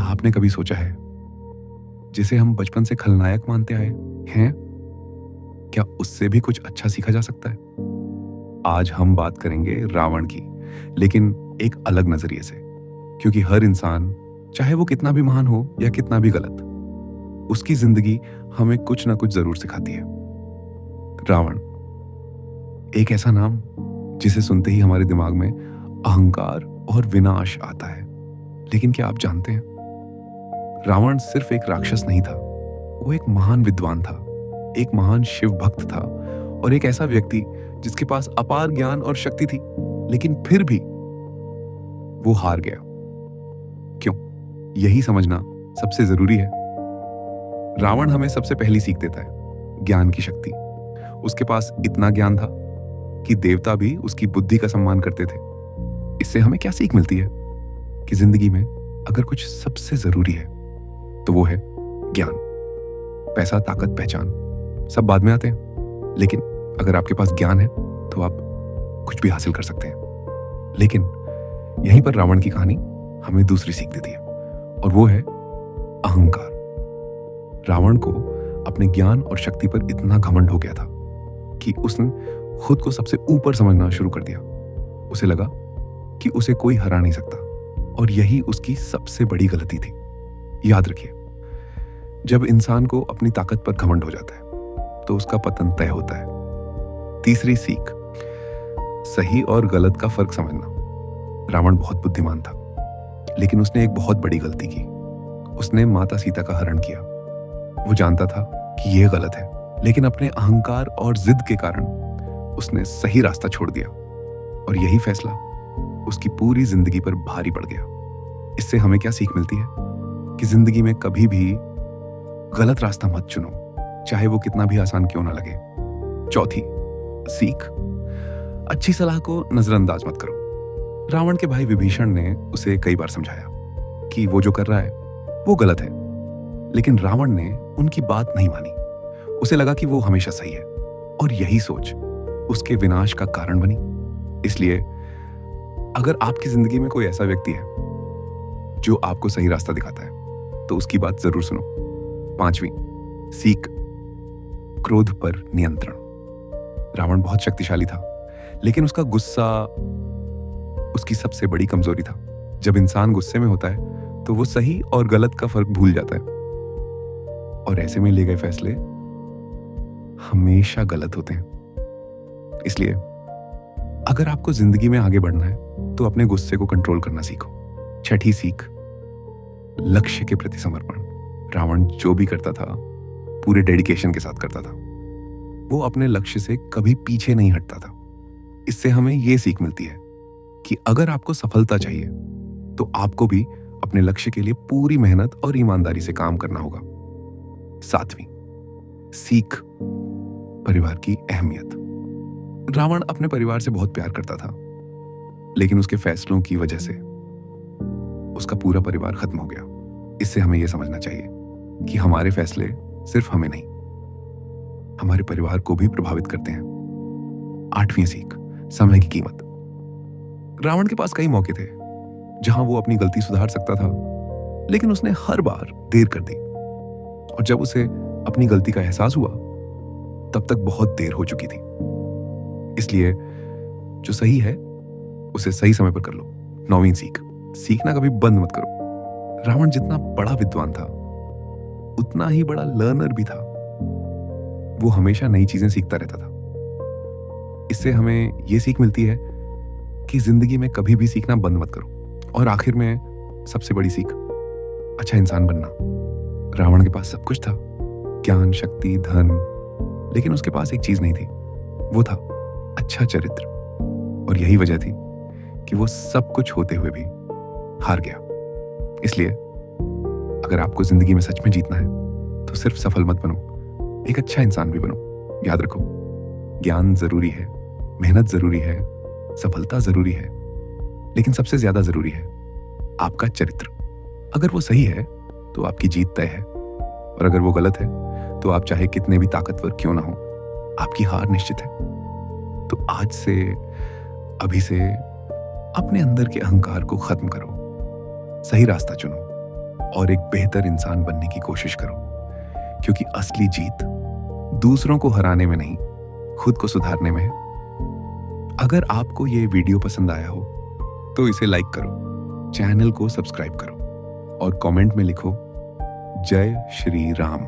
आपने कभी सोचा है, जिसे हम बचपन से खलनायक मानते आए हैं, क्या उससे भी कुछ अच्छा सीखा जा सकता है? आज हम बात करेंगे रावण की, लेकिन एक अलग नजरिए से। क्योंकि हर इंसान, चाहे वो कितना भी महान हो या कितना भी गलत, उसकी जिंदगी हमें कुछ ना कुछ जरूर सिखाती है। रावण, एक ऐसा नाम जिसे सुनते ही हमारे दिमाग में अहंकार और विनाश आता है। लेकिन क्या आप जानते हैं, रावण सिर्फ एक राक्षस नहीं था, वो एक महान विद्वान था, एक महान शिव भक्त था और एक ऐसा व्यक्ति जिसके पास अपार ज्ञान और शक्ति थी, लेकिन फिर भी वो हार गया। क्यों? यही समझना सबसे जरूरी है। रावण हमें सबसे पहली सीख देता है ज्ञान की शक्ति। उसके पास इतना ज्ञान था कि देवता भी उसकी बुद्धि का सम्मान करते थे। इससे हमें क्या सीख मिलती है कि जिंदगी में अगर कुछ सबसे जरूरी है तो वो है ज्ञान। पैसा, ताकत, पहचान सब बाद में आते हैं, लेकिन अगर आपके पास ज्ञान है तो आप कुछ भी हासिल कर सकते हैं। लेकिन यहीं पर रावण की कहानी हमें दूसरी सीख देती है, और वो है अहंकार। रावण को अपने ज्ञान और शक्ति पर इतना घमंड हो गया था कि उसने खुद को सबसे ऊपर समझना शुरू कर दिया। उसे लगा कि उसे कोई हरा नहीं सकता, और यही उसकी सबसे बड़ी गलती थी। याद रखिए, जब इंसान को अपनी ताकत पर घमंड हो जाता है तो उसका पतन तय होता है। तीसरी सीख, सही और गलत का फर्क समझना। रावण बहुत बुद्धिमान था, लेकिन उसने एक बहुत बड़ी गलती की। उसने माता सीता का हरण किया। वो जानता था कि यह गलत है, लेकिन अपने अहंकार और जिद के कारण उसने सही रास्ता छोड़ दिया, और यही फैसला उसकी पूरी जिंदगी पर भारी पड़ गया। इससे हमें क्या सीख मिलती है कि जिंदगी में कभी भी गलत रास्ता मत चुनो, चाहे वो कितना भी आसान क्यों ना लगे। चौथी सीख, अच्छी सलाह को नजरअंदाज मत करो। रावण के भाई विभीषण ने उसे कई बार समझाया कि वो जो कर रहा है वो गलत है, लेकिन रावण ने उनकी बात नहीं मानी। उसे लगा कि वो हमेशा सही है, और यही सोच उसके विनाश का कारण बनी। इसलिए अगर आपकी जिंदगी में कोई ऐसा व्यक्ति है जो आपको सही रास्ता दिखाता है, तो उसकी बात जरूर सुनो। पांचवी सीख, क्रोध पर नियंत्रण। रावण बहुत शक्तिशाली था, लेकिन उसका गुस्सा उसकी सबसे बड़ी कमजोरी था। जब इंसान गुस्से में होता है तो वो सही और गलत का फर्क भूल जाता है, और ऐसे में लिए गए फैसले हमेशा गलत होते हैं। इसलिए अगर आपको जिंदगी में आगे बढ़ना है तो अपने गुस्से को कंट्रोल करना सीखो। छठी सीख, लक्ष्य के प्रति समर्पण। रावण जो भी करता था पूरे डेडिकेशन के साथ करता था। वो अपने लक्ष्य से कभी पीछे नहीं हटता था। इससे हमें यह सीख मिलती है कि अगर आपको सफलता चाहिए तो आपको भी अपने लक्ष्य के लिए पूरी मेहनत और ईमानदारी से काम करना होगा। सातवीं सीख, परिवार की अहमियत। रावण अपने परिवार से बहुत प्यार करता था, लेकिन उसके फैसलों की वजह से उसका पूरा परिवार खत्म हो गया। इससे हमें यह समझना चाहिए कि हमारे फैसले सिर्फ हमें नहीं, हमारे परिवार को भी प्रभावित करते हैं। आठवीं सीख, समय की कीमत। रावण के पास कई मौके थे जहां वो अपनी गलती सुधार सकता था, लेकिन उसने हर बार देर कर दी, और जब उसे अपनी गलती का एहसास हुआ तब तक बहुत देर हो चुकी थी। इसलिए जो सही है उसे सही समय पर कर लो। नौवीं सीख, सीखना कभी बंद मत करो। रावण जितना बड़ा विद्वान था उतना ही बड़ा लर्नर भी था। वो हमेशा नई चीजें सीखता रहता था। इससे हमें यह सीख मिलती है कि जिंदगी में कभी भी सीखना बंद मत करो। और आखिर में सबसे बड़ी सीख, अच्छा इंसान बनना। रावण के पास सब कुछ था, ज्ञान, शक्ति, धन, लेकिन उसके पास एक चीज नहीं थी, वो था अच्छा चरित्र। और यही वजह थी कि वो सब कुछ होते हुए भी हार गया। इसलिए अगर आपको जिंदगी में सच में जीतना है तो सिर्फ सफल मत बनो, एक अच्छा इंसान भी बनो। याद रखो, ज्ञान जरूरी है, मेहनत जरूरी है, सफलता जरूरी है, लेकिन सबसे ज्यादा जरूरी है आपका चरित्र। अगर वो सही है तो आपकी जीत तय है, और अगर वो गलत है तो आप चाहे कितने भी ताकतवर क्यों ना हो, आपकी हार निश्चित है। तो आज से, अभी से अपने अंदर के अहंकार को खत्म करो, सही रास्ता चुनो और एक बेहतर इंसान बनने की कोशिश करो, क्योंकि असली जीत दूसरों को हराने में नहीं, खुद को सुधारने में है। अगर आपको ये वीडियो पसंद आया हो तो इसे लाइक करो, चैनल को सब्सक्राइब करो और कमेंट में लिखो जय श्री राम।